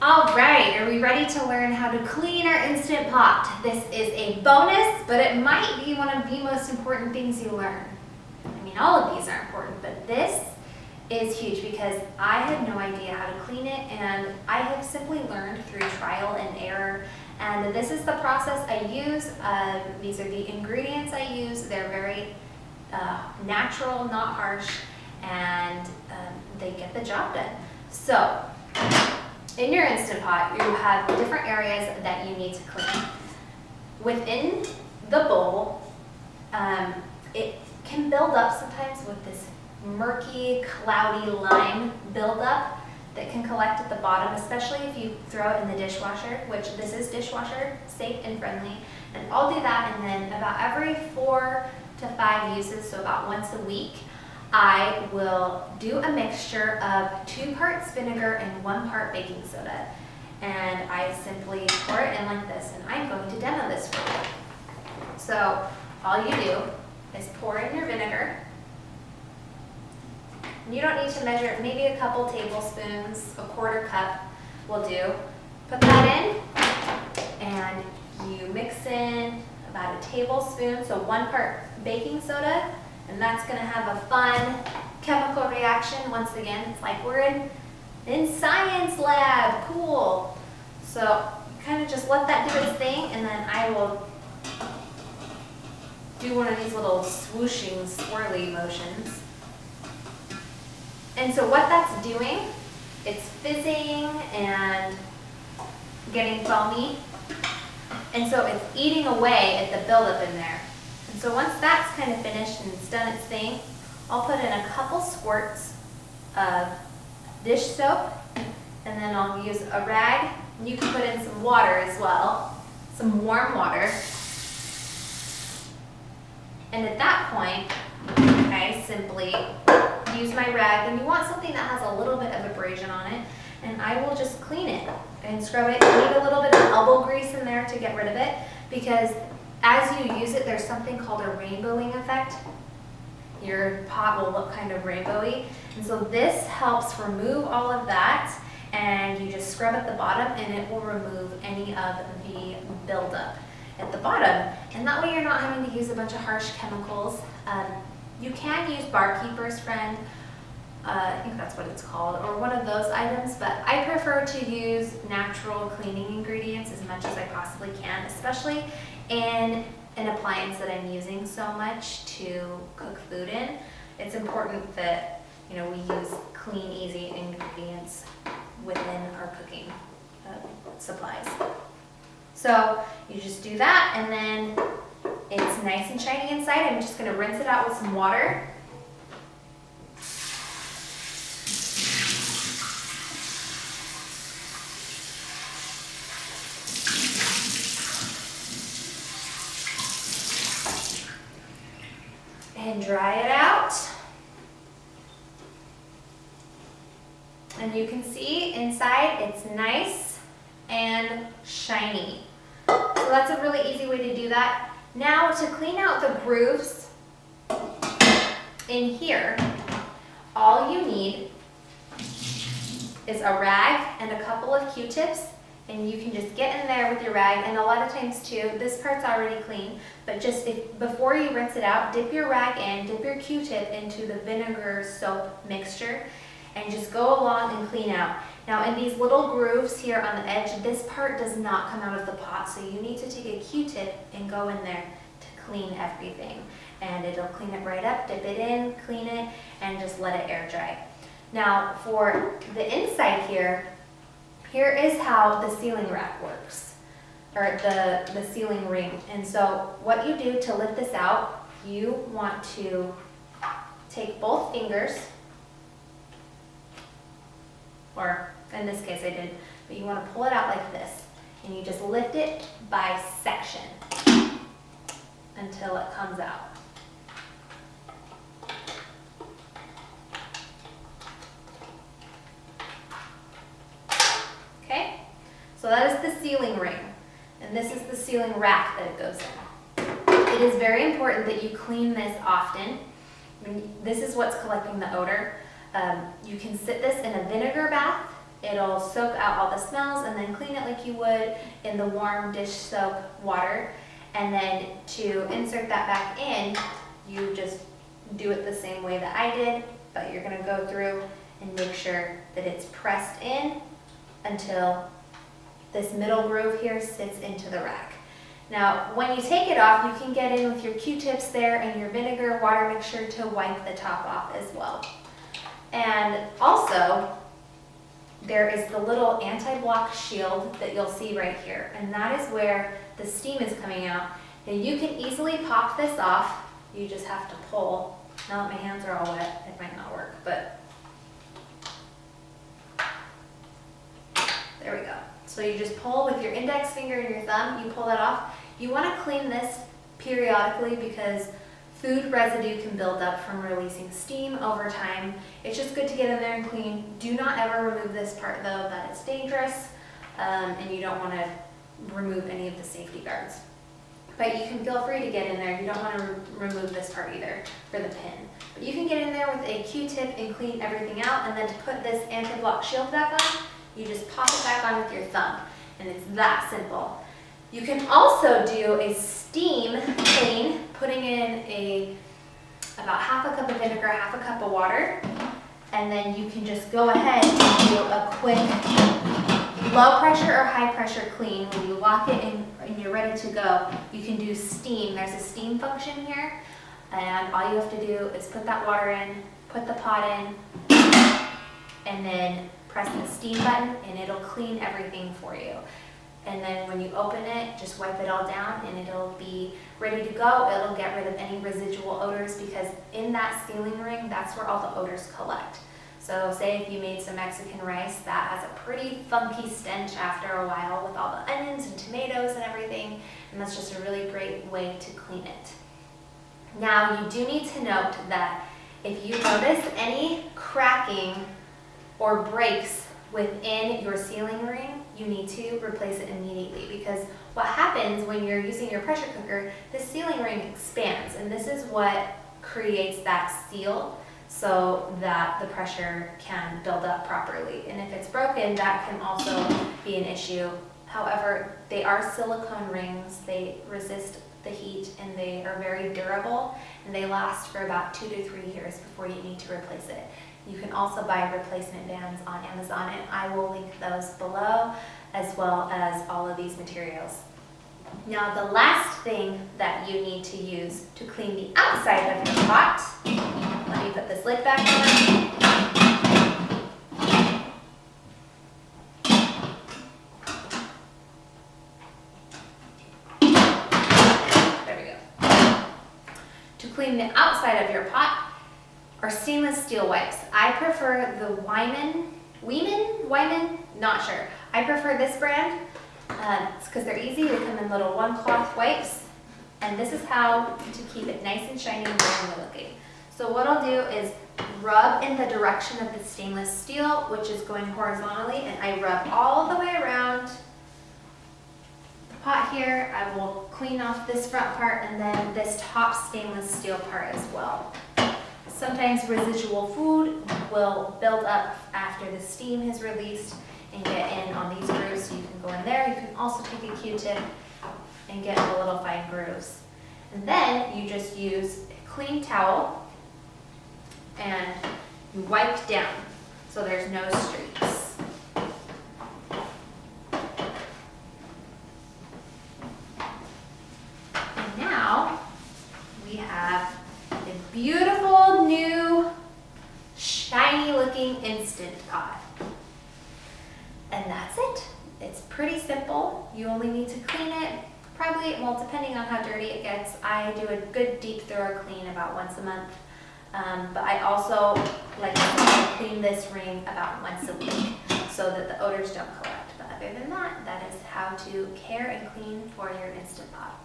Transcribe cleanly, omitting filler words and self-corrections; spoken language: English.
All right, are we ready to learn how to clean our Instant Pot? This is a bonus, but it might be one of the most important things you learn. I mean, all of these are important, but this is huge because I had no idea how to clean it, and I have simply learned through trial and error. And this is the process I use. These are the ingredients I use. They're very natural, not harsh, and they get the job done. So, in your Instant Pot, you have different areas that you need to clean. Within the bowl, it can build up sometimes with this murky, cloudy lime buildup that can collect at the bottom, especially if you throw it in the dishwasher, which this is dishwasher safe and friendly. And I'll do that, and then about every 4 to 5 uses, so about once a week, I will do a mixture of 2 parts vinegar and 1 part baking soda. And I simply pour it in like this, and I'm going to demo this for you. So all you do is pour in your vinegar. You don't need to measure it, maybe a couple tablespoons, a 1/4 cup will do. Put that in, and you mix in about a tablespoon, so 1 part baking soda, and that's gonna have a fun chemical reaction. Once again, it's like we're in science lab, cool. So kind of just let that do its thing, and then I will do one of these little swooshing, swirly motions. And so what that's doing, it's fizzing and getting foamy. And so it's eating away at the buildup in there. And so once that's kind of finished and it's done its thing, I'll put in a couple squirts of dish soap, and then I'll use a rag. And you can put in some water as well, some warm water. And at that point, I simply use my rag, and you want something that has a little bit of abrasion on it, and I will just clean it and scrub it. You need a little bit of elbow grease in there to get rid of it, because as you use it, there's something called a rainbowing effect. Your pot will look kind of rainbowy, and so this helps remove all of that, and you just scrub at the bottom, and it will remove any of the buildup at the bottom, and that way you're not having to use a bunch of harsh chemicals. You can use Barkeeper's Friend, I think that's what it's called, or one of those items, but I prefer to use natural cleaning ingredients as much as I possibly can, especially in an appliance that I'm using so much to cook food in. It's important that we use clean, easy ingredients within our cooking supplies. So you just do that, and then it's nice and shiny inside. I'm just going to rinse it out with some water. And dry it out. And you can see inside it's nice and shiny. So that's a really easy way to do that. Now to clean out the grooves in here, all you need is a rag and a couple of Q-tips, and you can just get in there with your rag. And a lot of times too, this part's already clean, but just before you rinse it out, dip your rag in, dip your Q-tip into the vinegar soap mixture, and just go along and clean out. Now in these little grooves here on the edge, this part does not come out of the pot, so you need to take a Q-tip and go in there to clean everything. And it'll clean it right up, dip it in, clean it, and just let it air dry. Now for the inside here is how the sealing rack works, or the sealing ring. And so what you do to lift this out, you want to take both fingers, or in this case I did, but you want to pull it out like this, and you just lift it by section until it comes out. Okay, so that is the sealing ring, and this is the sealing rack that it goes in. It is very important that you clean this often. This is what's collecting the odor. You can sit this in a vinegar bath It'll soak out all the smells and then clean it like you would in the warm dish soap water. And then to insert that back in, you just do it the same way that I did, but you're gonna go through and make sure that it's pressed in until this middle groove here sits into the rack. Now, when you take it off, you can get in with your Q-tips there and your vinegar water mixture to wipe the top off as well. And also, there is the little anti-block shield that you'll see right here, and that is where the steam is coming out. And you can easily pop this off. You just have to pull. Now that my hands are all wet, it might not work, but there we go. So you just pull with your index finger and your thumb, you pull that off. You want to clean this periodically because food residue can build up from releasing steam over time. It's just good to get in there and clean. Do not ever remove this part though, that is dangerous, and you don't want to remove any of the safety guards. But you can feel free to get in there. You don't want to remove this part either for the pin. But you can get in there with a Q-tip and clean everything out, and then to put this anti-block shield back on, you just pop it back on with your thumb, and it's that simple. You can also do a steam clean, putting in about half a cup of vinegar, half a cup of water, and then you can just go ahead and do a quick low pressure or high pressure clean. When you lock it in and you're ready to go, you can do steam. There's a steam function here, and all you have to do is put that water in, put the pot in, and then press the steam button and it'll clean everything for you. And then when you open it, just wipe it all down and it'll be ready to go. It'll get rid of any residual odors because in that sealing ring, that's where all the odors collect. So say if you made some Mexican rice, that has a pretty funky stench after a while with all the onions and tomatoes and everything, and that's just a really great way to clean it. Now you do need to note that if you notice any cracking or breaks within your sealing ring, you need to replace it immediately because what happens when you're using your pressure cooker, the sealing ring expands, and this is what creates that seal so that the pressure can build up properly. And if it's broken, that can also be an issue. However, they are silicone rings, they resist the heat, and they are very durable, and they last for about 2 to 3 years before you need to replace it. You can also buy replacement bands on Amazon, and I will link those below, as well as all of these materials. Now, the last thing that you need to use to clean the outside of your pot, let me put this lid back on. There we go. To clean the outside of your pot are stainless steel wipes. I prefer the Wyman, not sure. I prefer this brand. It's because they're easy. They come in little one cloth wipes, and this is how to keep it nice and shiny and brand new looking. So what I'll do is rub in the direction of the stainless steel, which is going horizontally, and I rub all the way around the pot here. I will clean off this front part and then this top stainless steel part as well. Sometimes residual food will build up after the steam has released and get in on these grooves, so you can go in there. You can also take a Q-tip and get the little fine grooves. And then you just use a clean towel and you wipe down so there's no streaks. And now we have a beautiful new shiny looking Instant Pot. And that's it. It's pretty simple. You only need to clean it. Probably, well, depending on how dirty it gets, I do a good deep thorough clean about once a month. But I also like to clean this ring about once a week so that the odors don't collect. But other than that, that is how to care and clean for your Instant Pot.